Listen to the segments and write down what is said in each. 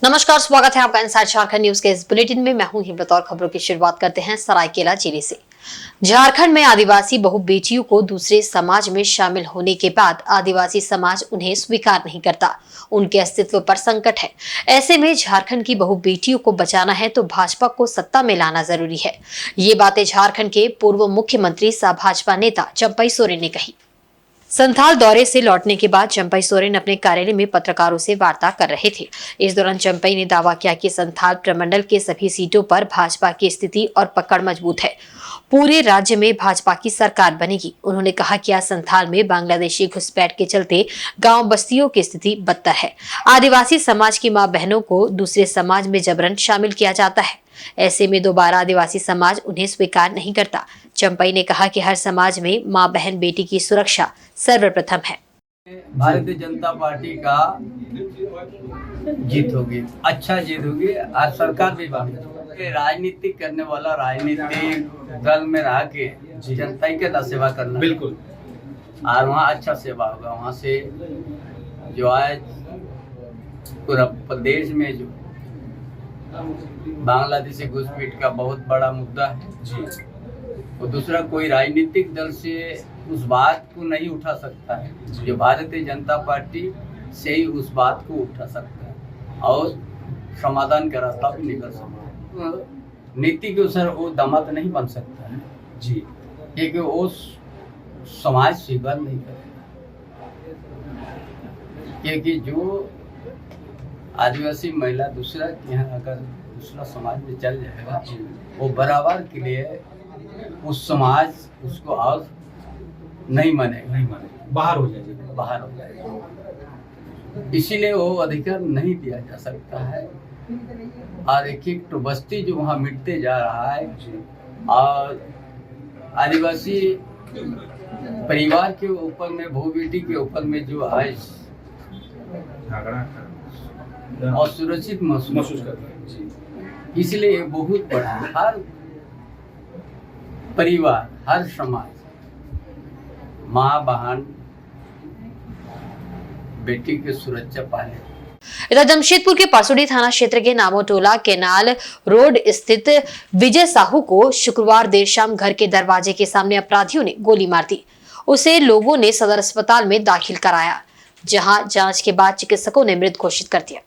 नमस्कार, स्वागत है आपका इनसाइड झारखंड न्यूज के इस बुलेटिन में। मैं हूं हिम्मत और खबरों की शुरुआत करते हैं सरायकेला जिले से। झारखंड में आदिवासी बहु बेटियों को दूसरे समाज में शामिल होने के बाद आदिवासी समाज उन्हें स्वीकार नहीं करता। उनके अस्तित्व पर संकट है। ऐसे में झारखंड की बहु बेटियों को बचाना है तो भाजपा को सत्ता में लाना जरूरी है। ये बातें झारखंड के पूर्व मुख्यमंत्री सह भाजपा नेता चंपई सोरेन ने कही। संथाल दौरे से लौटने के बाद चंपई सोरेन अपने कार्यालय में पत्रकारों से वार्ता कर रहे थे। इस दौरान चंपई ने दावा किया कि संथाल प्रमंडल के सभी सीटों पर भाजपा की स्थिति और पकड़ मजबूत है। पूरे राज्य में भाजपा की सरकार बनेगी। उन्होंने कहा कि आज संथाल में बांग्लादेशी घुसपैठ के चलते गांव बस्तियों की स्थिति बदतर है। आदिवासी समाज की मां बहनों को दूसरे समाज में जबरन शामिल किया जाता है। ऐसे में दोबारा आदिवासी समाज उन्हें स्वीकार नहीं करता। चंपई ने कहा कि हर समाज में मां बहन बेटी की सुरक्षा सर्वप्रथम है। भारतीय जनता पार्टी का जीत होगी, अच्छा जीत होगी और सरकार भी बनेगी। राजनीतिक करने वाला राजनीतिक दल में रह के जनता के ना सेवा करना, बिल्कुल, और वहाँ अच्छा सेवा होगा। वहाँ से जो आज पूरा प्रदेश में जो बांग्लादेशी घुसपैठ का बहुत बड़ा मुद्दा है जी, और दूसरा कोई राजनीतिक दल से उस बात को नहीं उठा सकता है। जो भारतीय जनता पार्टी से ही उस बात को उठा सकता है और समाधान का रास्ता भी निकल सकता है। नीति के अनुसार वो दामाद नहीं बन सकता है जी, क्योंकि वो समाज स्वीकार नहीं करेगा। क्योंकि जो आदिवासी महिला दूसरा के यहाँ अगर दूसरा समाज में चल जाएगा, वो बराबर के लिए उस समाज उसको और नहीं मानेगा, बाहर हो जाएगा। इसीलिए वो अधिकार नहीं दिया जा सकता है। और एक एक तो बस्ती जो वहाँ मिटते जा रहा है और आदिवासी परिवार के ऊपर में बहु बेटी के ऊपर में जो है असुरक्षित महसूस करता है। इसलिए बहुत बड़ा हर परिवार, हर समाज माँ बहन बेटी की सुरक्षा पाले। इधर जमशेदपुर के परसुडी थाना क्षेत्र के नामोटोला केनाल रोड स्थित विजय साहू को शुक्रवार देर शाम घर के दरवाजे के सामने अपराधियों ने गोली मार दी। उसे लोगों ने सदर अस्पताल में दाखिल कराया, जहां जांच के बाद चिकित्सकों ने मृत घोषित कर दिया।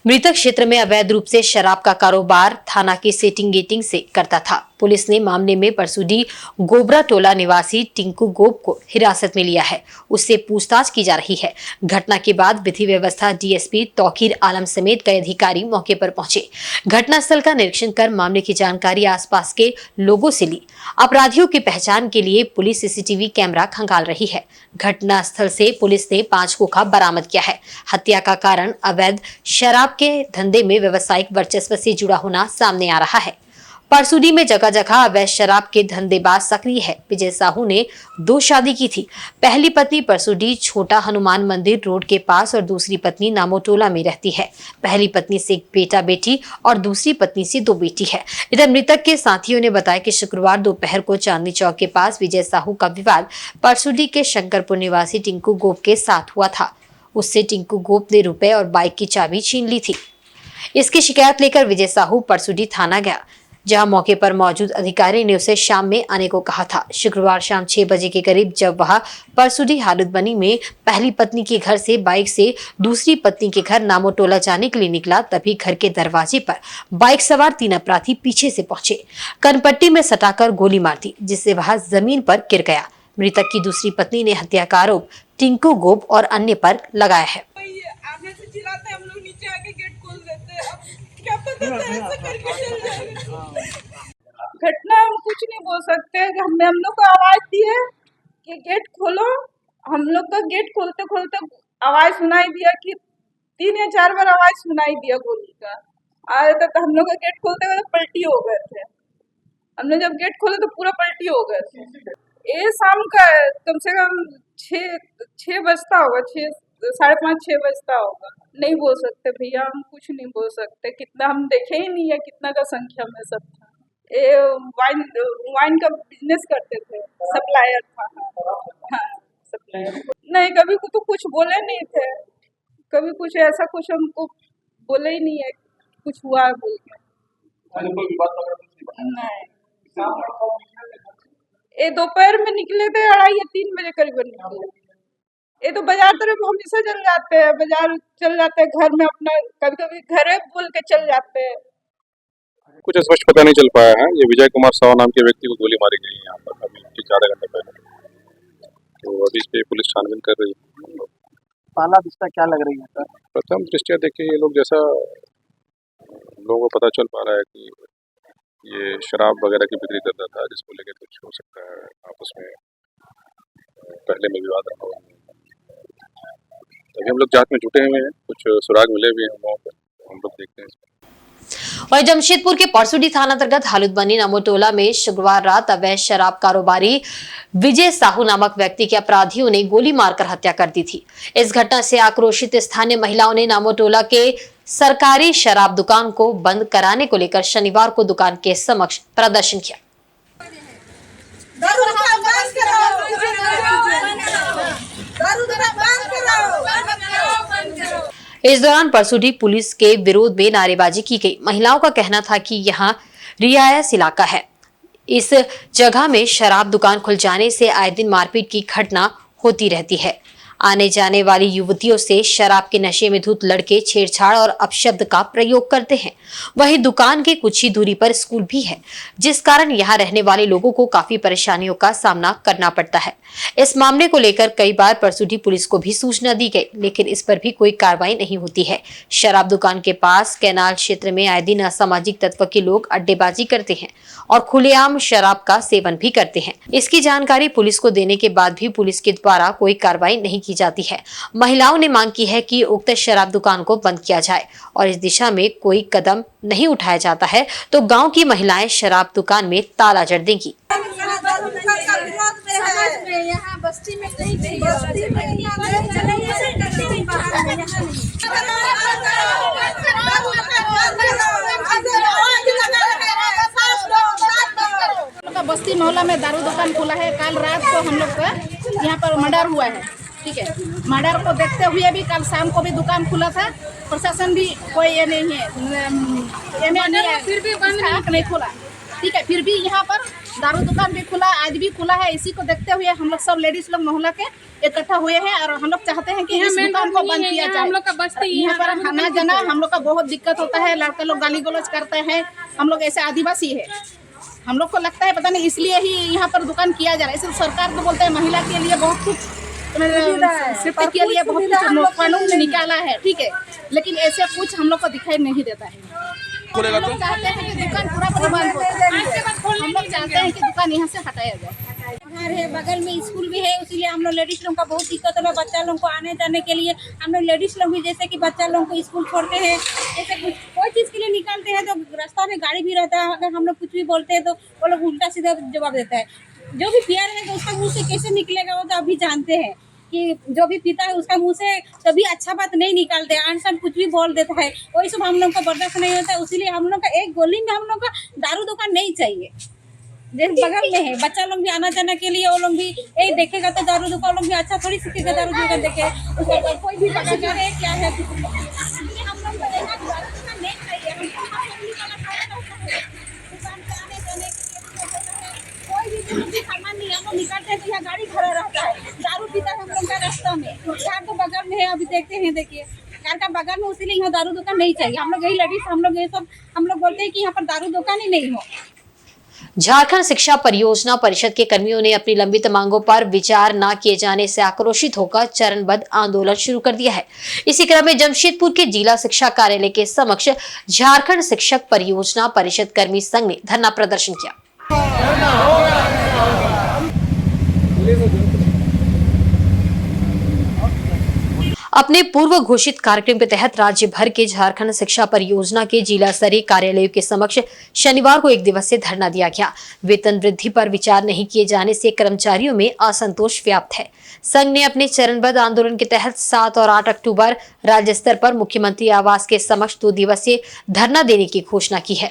मृतक क्षेत्र में अवैध रूप से शराब का कारोबार थाना की सेटिंग गेटिंग से करता था। पुलिस ने मामले में परसुडी गोबरा टोला निवासी टिंकू गोप को हिरासत में लिया है। उससे पूछताछ की जा रही है। घटना के बाद विधि व्यवस्था डीएसपी तौकीर आलम समेत कई अधिकारी मौके पर पहुंचे। घटनास्थल का निरीक्षण कर मामले की जानकारी आसपास के लोगों से ली। अपराधियों की पहचान के लिए पुलिस सीसीटीवी कैमरा खंगाल रही है। घटनास्थल से पुलिस ने 5 खोखा बरामद किया है। हत्या का कारण अवैध शराब के धंधे में व्यवसायिक वर्चस्व से जुड़ा होना सामने आ रहा है। परसुडी में जगह जगह अवैध शराब के धंधेबाज सक्रिय है। विजय साहू ने 2 शादी की थी। पहली पत्नी परसुडी छोटा हनुमान मंदिर रोड के पास और दूसरी पत्नी नामोटोला में रहती है। पहली पत्नी से 1 बेटा बेटी और दूसरी पत्नी से 2 बेटी है। इधर मृतक के साथियों ने बताया कि शुक्रवार दोपहर को चांदनी चौक के पास विजय साहू का विवाद परसुडी के शंकरपुर निवासी टिंकू गोप के साथ हुआ था। उससे टिंकू गोप ने रुपए और बाइक की चाबी छीन ली थी। इसकी शिकायत लेकर विजय साहू परसुडी थाना गया, जहां मौके पर मौजूद अधिकारी ने उसे शाम में आने को कहा था। शुक्रवार शाम 6 बजे के करीब जब वह परसुडी हालुदबनी में पहली पत्नी के घर से बाइक से दूसरी पत्नी के घर नामोटोला जाने के लिए निकला, तभी घर के दरवाजे पर बाइक सवार 3 अपराधी पीछे से पहुंचे, कनपट्टी में सटाकर गोली मार दी, जिससे वह जमीन पर गिर गया। मृतक की दूसरी पत्नी ने हत्या का आरोप टिंकू गोप और अन्य पर लगाया है। घटना हम कुछ नहीं बोल सकते। हम लोग को आवाज दी है कि गेट खोलो। हम लोग का गेट खोलते खोलते आवाज सुनाई दिया कि 3 या 4 बार आवाज सुनाई दिया गोली का। आए तक हम लोग का गेट खोलते हुए पलटी हो गए थे। हमने जब गेट खोले तो पूरा पलटी हो गए थे। ये शाम का कम से कम 6 बजता होगा, 5:30 6 बजता होगा। नहीं बोल सकते भैया, हम कुछ नहीं बोल सकते। कितना हम देखे ही नहीं है कितना का संख्या में सब था। ये वाइन का बिजनेस करते थे, सप्लायर था। हाँ, सप्लायर। नहीं, कभी तो कुछ बोले नहीं थे, कभी कुछ ऐसा कुछ हमको बोले ही नहीं है कुछ हुआ है बोल के। नहीं, ये दोपहर में निकले थे 2:30 या 3 बजे करीबन निकले। ये तो बाजार तरफ हमेशा चल जाते हैं, बाजार चल जाते हैं, घर में अपना कभी कभी घरे बोल के चल जाते हैं। कुछ स्पष्ट पता नहीं चल पाया है। ये विजय कुमार साव नाम के व्यक्ति को गोली मारी गई है यहाँ पर अभी ठीक आधे घंटे पहले। तो अभी इस पे पुलिस छानबीन कर रही है। पहला दृष्टया क्या लग रही है सर? प्रथम दृष्टया देखिए ये लोग जैसा लोगों को पता चल पा रहा है कि ये शराब वगैरह की बिक्री करता था, जिसको लेकर कुछ हो सकता है आपस में पहले में विवाद रहा हो। अभी हम लोग जांच में जुटे हुए हैं, कुछ सुराग मिले भी हैं हम लोगों को, हम लोग देखते हैं। वहीं जमशेदपुर के परसुडी थाना अंतर्गत हालुदबनी नामोटोला में शुक्रवार रात अवैध शराब कारोबारी विजय साहू नामक व्यक्ति के अपराधियों ने गोली मारकर हत्या कर दी थी। इस घटना से आक्रोशित स्थानीय महिलाओं ने नामोटोला के सरकारी शराब दुकान को बंद कराने को लेकर शनिवार को दुकान के समक्ष प्रदर्शन किया। इस दौरान परसुडी पुलिस के विरोध में नारेबाजी की गई। महिलाओं का कहना था कि यहां रियायत इलाका है, इस जगह में शराब दुकान खुल जाने से आए दिन मारपीट की घटना होती रहती है। आने जाने वाली युवतियों से शराब के नशे में धुत लड़के छेड़छाड़ और अपशब्द का प्रयोग करते हैं। वहीं दुकान के कुछ ही दूरी पर स्कूल भी है, जिस कारण यहां रहने वाले लोगों को काफी परेशानियों का सामना करना पड़ता है। इस मामले को लेकर कई बार परसुडी पुलिस को भी सूचना दी गई, लेकिन इस पर भी कोई कार्रवाई नहीं होती है। शराब दुकान के पास कैनाल क्षेत्र में आए दिन असामाजिक तत्व के लोग अड्डेबाजी करते हैं और खुलेआम शराब का सेवन भी करते हैं। इसकी जानकारी पुलिस को देने के बाद भी पुलिस के द्वारा कोई कार्रवाई नहीं की जाती है। महिलाओं ने मांग की है कि उक्त शराब दुकान को बंद किया जाए और इस दिशा में कोई कदम नहीं उठाया जाता है तो गांव की महिलाएं शराब दुकान में ताला जड़ देंगी। यहाँ बस्ती में कहीं बस्ती मोहल्ला में दारू दुकान खुला है। कल रात को हम लोग का यहाँ पर मर्डर हुआ है, ठीक है। मर्डर को देखते हुए भी कल शाम को भी दुकान खुला था। प्रशासन भी कोई ये नहीं है, फिर भी नहीं खुला, ठीक है। फिर भी यहाँ पर दारू दुकान भी खुला, आज भी खुला है। इसी को देखते हुए हम लोग सब लेडीज लोग मोहल्ला के इकट्ठा हुए हैं और हम लोग चाहते हैं कि इस दुकान को बंद किया जाए। हम लोग का बस्ती यहाँ पर आना जाना हम लोग का बहुत दिक्कत होता है। लड़के लोग गाली गलौज करते हैं। हम लोग ऐसे आदिवासी है, हम लोग को लगता है पता नहीं इसलिए ही यहाँ पर दुकान किया जा रहा है। इसलिए सरकार तो बोलते हैं महिला के लिए बहुत कुछ सेफ्टी के लिए बहुत कुछ कानून निकाला है, ठीक है, लेकिन ऐसे कुछ हम लोग को दिखाई नहीं देता है। हम लोग चाहते हैं कि दुकान पूरा बंद हो जाए। हम लोग चाहते हैं कि दुकान यहाँ से हटाया जाए। घर है, बगल में स्कूल भी है, इसीलिए हम लोग लेडीज लोगों का बहुत दिक्कत है। बच्चा लोगों को आने जाने के लिए हम लोग लेडीज लोग भी जैसे कि बच्चा लोगों को स्कूल छोड़ते हैं, जैसे कुछ कोई चीज़ के लिए निकालते हैं तो रास्ता में गाड़ी भी रहता है। अगर हम लोग कुछ भी बोलते हैं तो वो लोग उल्टा सीधा जवाब देता है। जो भी पिया रहेगा उसका मुँह से कैसे निकलेगा वो तो अभी जानते हैं कि जो भी पीता है उसका मुंह से कभी अच्छा बात नहीं निकालते, अनसन कुछ भी बोल देता है। वही सब हम लोग का बर्दाश्त नहीं होता है। इसीलिए हम लोग का एक गोली में हम लोग का दारू दुकान नहीं चाहिए। जैसे बगल में है, बच्चा लोग भी आना जाना के लिए वो लोग भी एक देखेगा तो दारू दुकान लोग भी अच्छा थोड़ी सीखेगा। दारू दुकान देखे उसका कोई भी पता करे क्या है। हम लोग को दारू दुकान नहीं चाहिए। कोई भी सामान नहीं हम लोग निकालते हैं तो यहाँ गाड़ी खड़ा रहता है, दारू पीता है हम लोग का रास्ता में। कार तो बगल में है, अभी देखते हैं, देखिए कार का बगल में, इसीलिए यहाँ दारू दुकान नहीं चाहिए। हम लोग यही लेडीज हम लोग ये सब हम लोग बोलते हैं कि यहाँ पर दारू दुकान ही नहीं हो। झारखंड शिक्षा परियोजना परिषद के कर्मियों ने अपनी लंबित मांगों पर विचार न किए जाने से आक्रोशित होकर चरणबद्ध आंदोलन शुरू कर दिया है। इसी क्रम में जमशेदपुर के जिला शिक्षा कार्यालय के समक्ष झारखंड शिक्षक परियोजना परिषद कर्मी संघ ने धरना प्रदर्शन किया। अपने पूर्व घोषित कार्यक्रम के तहत राज्य भर के झारखंड शिक्षा परियोजना के जिला स्तरीय कार्यालयों के समक्ष शनिवार को एक दिवसीय धरना दिया गया। वेतन वृद्धि पर विचार नहीं किए जाने से कर्मचारियों में असंतोष व्याप्त है। संघ ने अपने चरणबद्ध आंदोलन के तहत 7 और 8 अक्टूबर राज्य स्तर पर मुख्यमंत्री आवास के समक्ष 2 दिवसीय धरना देने की घोषणा की है।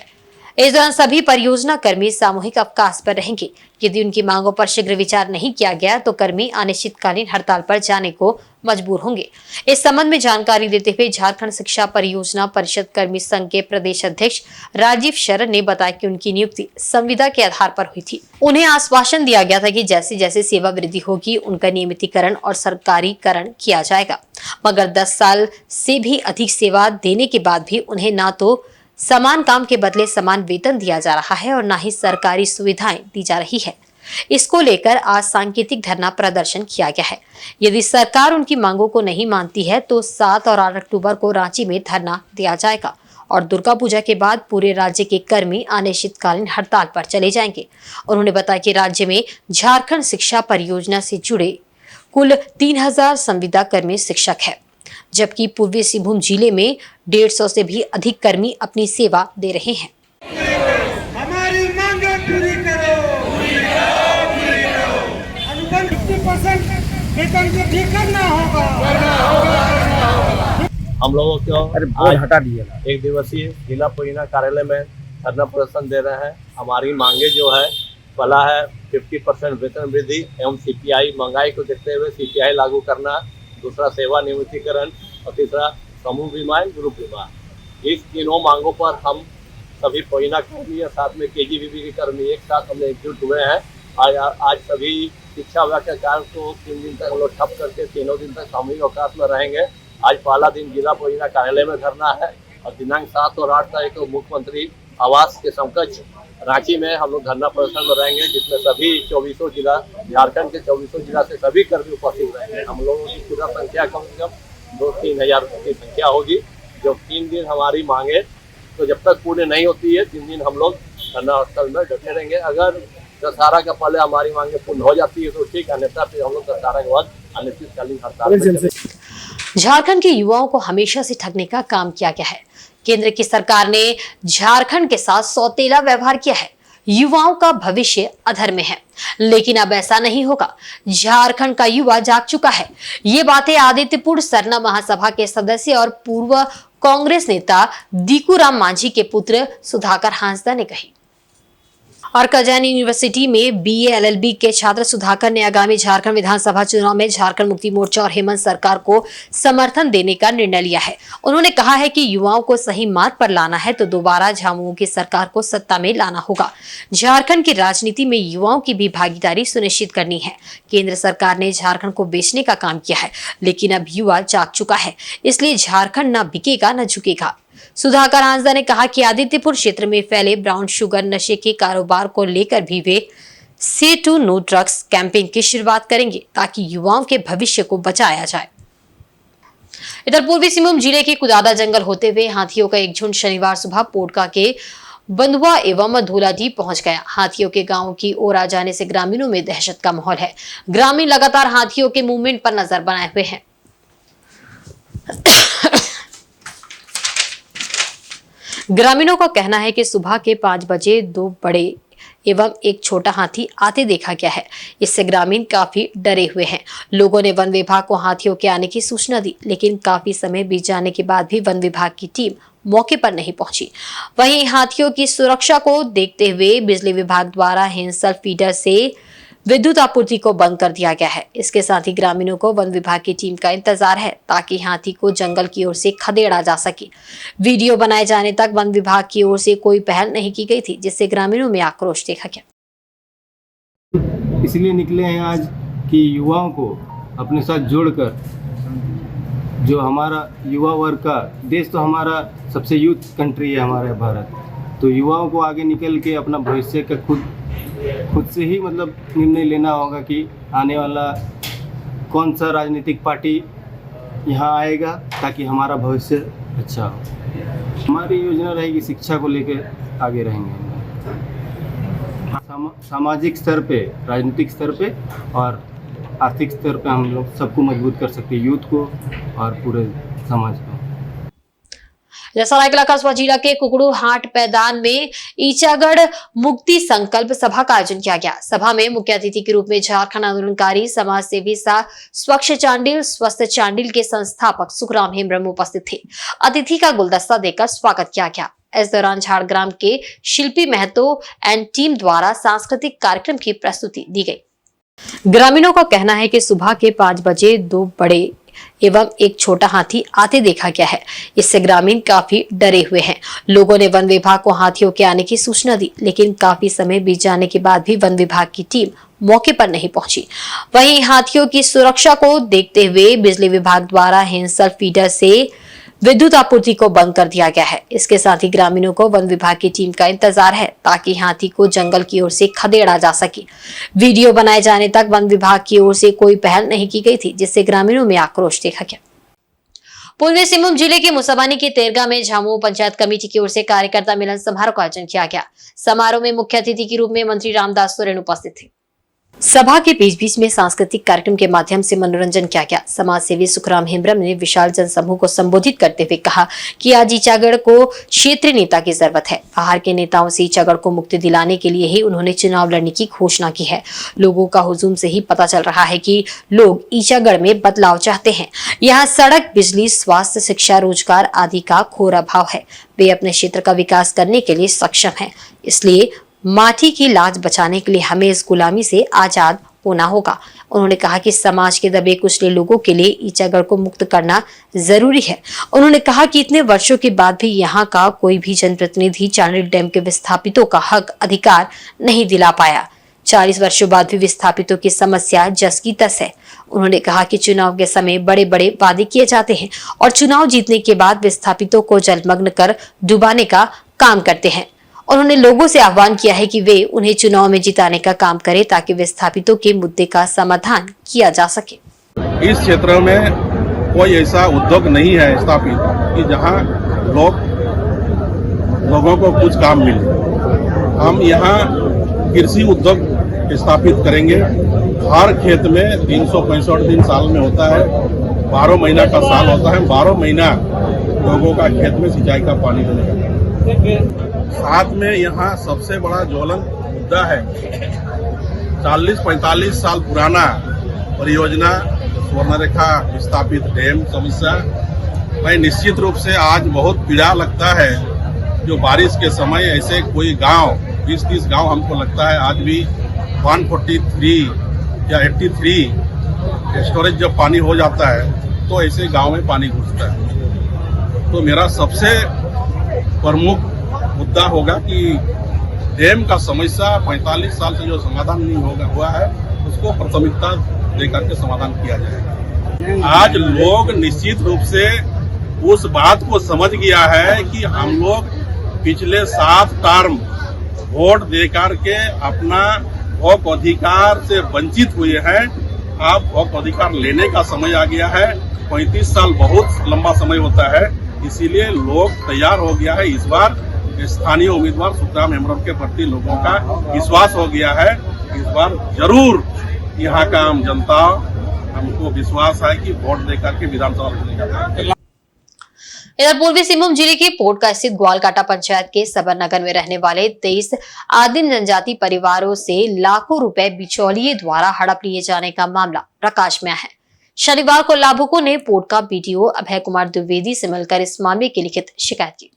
इस दौरान सभी परियोजना कर्मी सामूहिक अवकाश पर रहेंगे। यदि उनकी मांगों पर शीघ्र विचार नहीं किया गया तो कर्मी अनिश्चितकालीन हड़ताल पर जाने को मजबूर होंगे। इस संबंध में जानकारी देते हुए झारखंड शिक्षा परियोजना परिषद कर्मी संघ के प्रदेश अध्यक्ष राजीव शरण ने बताया कि उनकी नियुक्ति संविदा के आधार पर हुई थी। उन्हें आश्वासन दिया गया था कि जैसे जैसे सेवा वृद्धि होगी उनका नियमितीकरण और सरकारीकरण किया जाएगा, मगर 10 साल से भी अधिक सेवा देने के बाद भी उन्हें ना तो समान काम के बदले समान वेतन दिया जा रहा है और न ही सरकारी सुविधाएं दी जा रही है। इसको लेकर आज सांकेतिक धरना प्रदर्शन किया गया है। यदि सरकार उनकी मांगों को नहीं मानती है तो 7 और 8 अक्टूबर को रांची में धरना दिया जाएगा और दुर्गा पूजा के बाद पूरे राज्य के कर्मी अनिश्चितकालीन हड़ताल पर चले जाएंगे। उन्होंने बताया कि राज्य में झारखंड शिक्षा परियोजना से जुड़े कुल 3000 संविदा कर्मी शिक्षक है, जबकि पूर्वी सिंहभूम जिले में 150 से भी अधिक कर्मी अपनी सेवा दे रहे हैं। हमारी मांगे पूरी करो, अनुबंध 50% वेतन को भी करना होगा। हम लोगों को आज हटा दिया 1 दिवसीय जिला परियोजना कार्यालय में धरना प्रदर्शन दे रहे हैं। हमारी मांगे जो है पहला है 50% वेतन वृद्धि एवं सीपीआई महंगाई को देखते हुए सीपीआई लागू करना, दूसरा सेवा नियमितीकरण और तीसरा समूह बीमा ग्रुप बीमा। इस तीनों मांगों पर हम सभी परियोजना कर्मी और साथ में केजीबीवी के कर्मी एक साथ हमने एकजुट हुए हैं। आज सभी शिक्षा विभाग के कार्य को 3 दिन तक हम लोग ठप करके 3 दिन तक सामूहिक अवकाश में रहेंगे। आज पहला दिन जिला परियोजना कार्यालय में धरना है और दिनांक 7 और 8 तारीख को मुख्यमंत्री आवास के समकक्ष रांची में हम लोग धरना प्रदर्शन में रहेंगे, जिसमें सभी 24 जिला झारखंड के 24 जिला से सभी कर्मी उपस्थित रहेंगे। हम लोगों की पूरा संख्या कम से कम 2-3 हजार की संख्या होगी। जो 3 दिन हमारी मांगे तो जब तक पूरी नहीं होती है 3 दिन हम लोग धरना स्थल में डटे रहेंगे। अगर दशहरा के पहले हमारी मांगे पूर्ण हो जाती है तो ठीक, अन्यथा फिर हम लोग दशहरा के बाद अनिश्चितकालीन हड़ताल। झारखंड के युवाओं को हमेशा से ठगने का काम किया गया है। केंद्र की सरकार ने झारखंड के साथ सौतेला व्यवहार किया है। युवाओं का भविष्य अधर में है, लेकिन अब ऐसा नहीं होगा। झारखंड का युवा जाग चुका है। ये बातें आदित्यपुर सरना महासभा के सदस्य और पूर्व कांग्रेस नेता दीकूराम मांझी के पुत्र सुधाकर हांसदा ने कही। और कल्याण यूनिवर्सिटी में BA LLB के छात्र सुधाकर ने आगामी झारखंड विधानसभा चुनाव में झारखंड मुक्ति मोर्चा और हेमंत सरकार को समर्थन देने का निर्णय लिया है। उन्होंने कहा है कि युवाओं को सही मार्ग पर लाना है तो दोबारा झामुमो की सरकार को सत्ता में लाना होगा। झारखंड की राजनीति में युवाओं की भी भागीदारी सुनिश्चित करनी है। केंद्र सरकार ने झारखंड को बेचने का काम किया है, लेकिन अब युवा जाग चुका है, इसलिए झारखंड न बिकेगा न झुकेगा। सुधाकर हांसदा ने कहा कि आदित्यपुर क्षेत्र में फैले ब्राउन शुगर नशे के कारोबार को लेकर भी वे से टू नो ड्रग्स कैंपेन की शुरुआत करेंगे ताकि युवाओं के भविष्य को बचाया जाए। इधर पूर्वी सिंहभूम जिले के कुदादा जंगल होते हुए हाथियों का एक झुंड शनिवार सुबह पोटका के बंधुआ एवं धूलाडी पहुंच गया। हाथियों के गांव की ओर आ जाने से ग्रामीणों में दहशत का माहौल है। ग्रामीण लगातार हाथियों के मूवमेंट पर नजर बनाए हुए हैं। ग्रामीणों का कहना है कि सुबह के 5 बजे 2 बड़े एवं एक छोटा हाथी आते देखा गया है। इससे ग्रामीण काफी डरे हुए हैं। लोगों ने वन विभाग को हाथियों के आने की सूचना दी, लेकिन काफी समय बीत जाने के बाद भी वन विभाग की टीम मौके पर नहीं पहुंची। वहीं हाथियों की सुरक्षा को देखते हुए बिजली विभाग द्वारा हिंसल फीडर से विद्युत आपूर्ति को बंद कर दिया गया है। इसके साथ ही ग्रामीणों को वन विभाग की टीम का इंतजार है ताकि हाथी को जंगल की ओर से खदेड़ा जा सके। वीडियो बनाए जाने तक वन विभाग की ओर से कोई पहल नहीं की गई थी, जिससे ग्रामीणों में आक्रोश देखा गया। इसलिए निकले हैं आज कि युवाओं को अपने साथ जोड़कर, जो हमारा युवा वर्ग का देश, तो हमारा सबसे यूथ कंट्री है हमारा भारत, तो युवाओं को आगे निकल के अपना भविष्य का खुद से ही मतलब निर्णय लेना होगा कि आने वाला कौन सा राजनीतिक पार्टी यहाँ आएगा ताकि हमारा भविष्य अच्छा हो। हमारी योजना रहेगी शिक्षा को लेकर आगे रहेंगे। सामाजिक स्तर पे, राजनीतिक स्तर पे और आर्थिक स्तर पे हम लोग सबको मजबूत कर सकते हैं, यूथ को और पूरे समाज को। सरायकेला कस्बा जिला के कुकड़ू हाट मैदान में ईचागढ़ मुक्ति संकल्प सभा का आयोजन किया गया। सभा में मुख्य अतिथि के रूप में झारखंड आंदोलनकारी समाज सेवी सह स्वच्छ चांडिल स्वस्थ चांडिल के संस्थापक सुखराम हेम्ब्रम उपस्थित थे। अतिथि का गुलदस्ता देकर स्वागत किया गया। इस दौरान झाड़ग्राम के शिल्पी महतो एंड टीम द्वारा सांस्कृतिक कार्यक्रम की प्रस्तुति दी गई। ग्रामीणों का कहना है कि सुबह के 5 बजे 2 बड़े एवं एक छोटा हाथी आते देखा गया है। इससे ग्रामीण काफी डरे हुए हैं। लोगों ने वन विभाग को हाथियों के आने की सूचना दी, लेकिन काफी समय बीत जाने के बाद भी वन विभाग की टीम मौके पर नहीं पहुंची। वहीं हाथियों की सुरक्षा को देखते हुए बिजली विभाग द्वारा हिंसल फीडर से विद्युत आपूर्ति को बंद कर दिया गया है। इसके साथ ही ग्रामीणों को वन विभाग की टीम का इंतजार है ताकि हाथी को जंगल की ओर से खदेड़ा जा सके। वीडियो बनाए जाने तक वन विभाग की ओर से कोई पहल नहीं की गई थी, जिससे ग्रामीणों में आक्रोश देखा गया। पूर्वी सिंहभूम जिले के मुसाबानी की तेरगा में झामू पंचायत कमेटी की ओर से कार्यकर्ता मिलन समारोह का आयोजन किया गया। समारोह में मुख्य अतिथि के रूप में मंत्री रामदास सोरेन उपस्थित थे। सभा के बीच बीच में सांस्कृतिक कार्यक्रम के माध्यम से मनोरंजन किया गया। समाज सेवी सुखराम हेम्ब्रम ने विशाल जनसमूह को संबोधित करते हुए कहा कि आज ईचागढ़ को क्षेत्रीय नेता की जरूरत है। बाहर के नेताओं से ईचागढ़ को मुक्ति दिलाने के लिए ही उन्होंने चुनाव लड़ने की घोषणा की है। लोगों का हुजूम से ही पता चल रहा है कि लोग ईचागढ़ में बदलाव चाहते हैं। यहाँ सड़क, बिजली, स्वास्थ्य, शिक्षा, रोजगार आदि का घोर अभाव है। वे अपने क्षेत्र का विकास करने के लिए सक्षम है। इसलिए माटी की लाज बचाने के लिए हमें इस गुलामी से आजाद होना होगा। उन्होंने कहा कि समाज के दबे कुचले लोगों के लिए ईचागढ़ को मुक्त करना जरूरी है। उन्होंने कहा कि इतने वर्षों के बाद भी यहाँ का कोई भी जनप्रतिनिधि चांडिल डैम के विस्थापितों का हक अधिकार नहीं दिला पाया। 40 वर्षों बाद भी विस्थापितों की समस्या जस की तस है। उन्होंने कहा कि चुनाव के समय बड़े बड़े वादे किए जाते हैं और चुनाव जीतने के बाद विस्थापितों को जलमग्न कर डुबाने का काम करते हैं। उन्होंने लोगों से आह्वान किया है कि वे उन्हें चुनाव में जिताने का काम करें ताकि विस्थापितों के मुद्दे का समाधान किया जा सके। इस क्षेत्र में कोई ऐसा उद्योग नहीं है स्थापित कि जहां लोगों को कुछ काम मिले। हम यहाँ कृषि उद्योग स्थापित करेंगे। हर खेत में 365 दिन साल में होता है, 12 महीना का साल होता है। 12 महीना लोगों का खेत में सिंचाई का पानी मिलेगा। साथ में यहाँ सबसे बड़ा ज्वलंत मुद्दा है 40-45 साल पुराना परियोजना स्वर्णरेखा विस्थापित डैम समस्या। भाई निश्चित रूप से आज बहुत पीड़ा लगता है जो बारिश के समय ऐसे कोई गांव 20-30 गांव हमको लगता है आज भी 143 या 83 स्टोरेज जब पानी हो जाता है तो ऐसे गांव में पानी घुसता है। तो मेरा सबसे प्रमुख मुद्दा होगा कि डैम का समस्या 45 साल से जो समाधान नहीं हुआ है उसको प्राथमिकता देकर के समाधान किया जाएगा। आज लोग निश्चित रूप से उस बात को समझ गया है कि हम लोग पिछले 7 टर्म वोट देकर के अपना हक अधिकार से वंचित हुए हैं। अब हक अधिकार लेने का समय आ गया है। 35 साल बहुत लंबा समय होता है, इसीलिए लोग तैयार हो गया है। इस बार स्थानीय उम्मीदवार सुखराम हेम्ब्रम के प्रति लोगों का विश्वास हो गया है। इस बार जरूर यहाँ का आम जनता हमको विश्वास है कि वोट देकर के विधानसभा चुनेगा। इधर पूर्वी सिंहभूम जिले के पोटका स्थित ग्वालकाटा पंचायत के सबर नगर में रहने वाले 23 आदिम जनजाति परिवारों से लाखों रुपए बिचौलिए द्वारा हड़प लिए जाने का मामला प्रकाश में आया है। शनिवार को लाभुकों ने पोटका बीडीओ अभय कुमार द्विवेदी से मिलकर इस मामले की लिखित शिकायत की।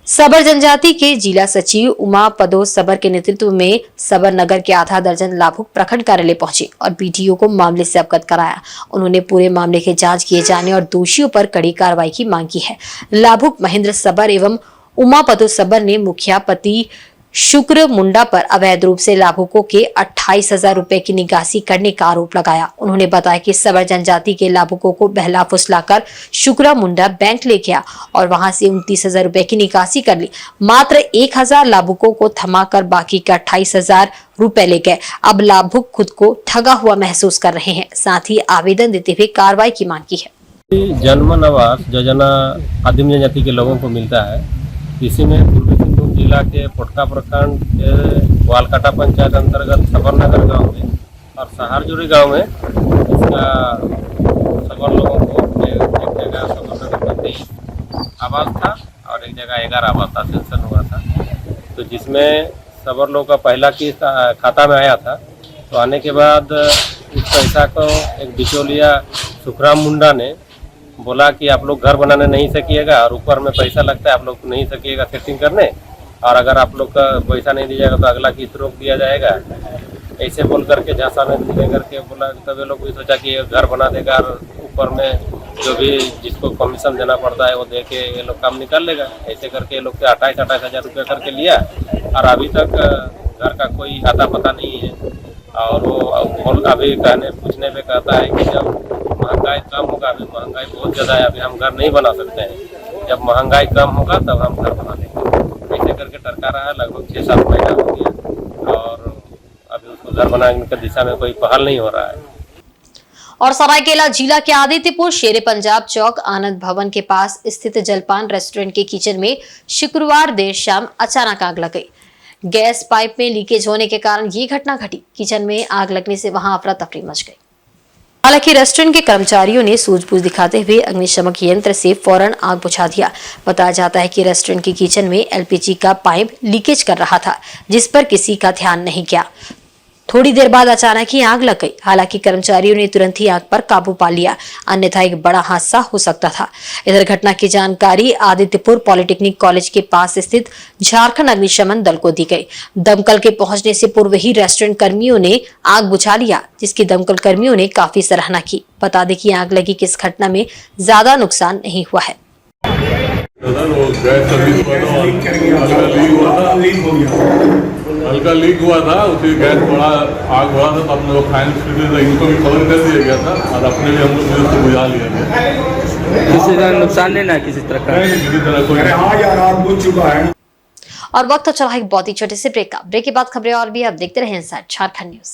सबर जनजाति के जिला सचिव उमा पदो सबर के नेतृत्व में सबर नगर के आधा दर्जन लाभुक प्रखंड कार्यालय पहुंचे और बीडीओ को मामले से अवगत कराया। उन्होंने पूरे मामले की जांच किए जाने और दोषियों पर कड़ी कार्रवाई की मांग की है। लाभुक महेंद्र सबर एवं उमा पदो सबर ने मुखिया पति शुक्र मुंडा पर अवैध रूप से लाभुकों के 28,000 रुपए की निकासी करने का आरोप लगाया। उन्होंने बताया कि सबर जनजाति के लाभुकों को बहला फुसलाकर शुक्रा मुंडा बैंक ले गया और वहां से 29,000 रुपए की निकासी कर ली। मात्र 1,000 लाभुकों को थमाकर बाकी के 28,000 रुपए ले गए। अब लाभुक खुद को ठगा हुआ महसूस कर रहे हैं। साथ ही आवेदन देते हुए कार्रवाई की मांग की है। जन्म नवास योजना आदिम जनजाति के लोगों को मिलता है। इसी में पूर्वी सिंहभूम जिला के पोटका प्रखंड के ग्वालकाटा पंचायत अंतर्गत सबरनगर गांव में और सहारजुरी गांव में इसका सबर लोगों को एक जगह सबरनगर में 23 आवास था और एक जगह 11 आवास था, सेंसन हुआ था। तो जिसमें सबर लोगों का पहला किस्त खाता में आया था। तो आने के बाद उस पैसा को एक बिचौलिया सुखराम मुंडा ने बोला कि आप लोग घर बनाने नहीं सकिएगा और ऊपर में पैसा लगता है, आप लोग नहीं सकिएगा सेटिंग करने, और अगर आप लोग का पैसा नहीं दिया जाएगा तो अगला किस्त रोक दिया जाएगा। ऐसे बोल करके झांसा में दे करके बोला, तब ये लोग भी सोचा कि ये घर बना देगा और ऊपर में जो भी जिसको कमीशन देना पड़ता है वो दे के ये लोग काम निकाल लेगा। ऐसे करके ये लोग से 28,000 रुपया करके लिया और अभी तक घर का कोई आता पता नहीं है। और वो अभी कहने पूछने पे कहता है कि जब महंगाई कम होगा, अभी महंगाई बहुत ज़्यादा है, अभी हम घर नहीं बना सकते हैं, जब महंगाई कम होगा तब हम घर बना लेंगे। ऐसे करके टरका रहा है, लगभग 6-7 महीना हो गया और अभी उसको घर बनाने की दिशा में कोई पहल नहीं हो रहा है। और सरायकेला जिला के आदित्यपुर शेरे पंजाब चौक आनंद भवन के पास स्थित जलपान रेस्टोरेंट के किचन में शुक्रवार देर शाम अचानक आग लग गई। गैस पाइप में लीकेज होने के कारण ये घटना घटी। किचन में आग लगने से वहां अफरा तफरी मच गई। हालांकि रेस्टोरेंट के कर्मचारियों ने सूझबूझ दिखाते हुए अग्निशमक यंत्र से फौरन आग बुझा दिया। बताया जाता है कि रेस्टोरेंट के किचन में एलपीजी का पाइप लीकेज कर रहा था, जिस पर किसी का ध्यान नहीं गया। थोड़ी देर बाद अचानक ही आग लग गई। हालांकि कर्मचारियों ने तुरंत ही आग पर काबू पा लिया, अन्यथा एक बड़ा हादसा हो सकता था। इधर घटना की जानकारी आदित्यपुर पॉलिटेक्निक कॉलेज के पास स्थित झारखंड अग्निशमन दल को दी गई। दमकल के पहुंचने से पूर्व ही रेस्टोरेंट कर्मियों ने आग बुझा लिया, जिसकी दमकल कर्मियों ने काफी सराहना की। बता दें कि आग लगी की इस घटना में ज्यादा नुकसान नहीं हुआ है। हल्का लीक हुआ था, उसी गैस बड़ा आग बढ़ा था, तो अपने लोग फायर सर्विस इनको भी खबर कर दिया गया था और अपने भी हम लोग उसको बुझा लिया गया। किसी का नुकसान नहीं ना किसी तरह का, किसी तरह कोई। और वक्त तो चला एक बहुत ही छोटे से ब्रेक का। ब्रेक के बाद खबरें और भी आप देखते रहे इनसाइड झारखंड न्यूज।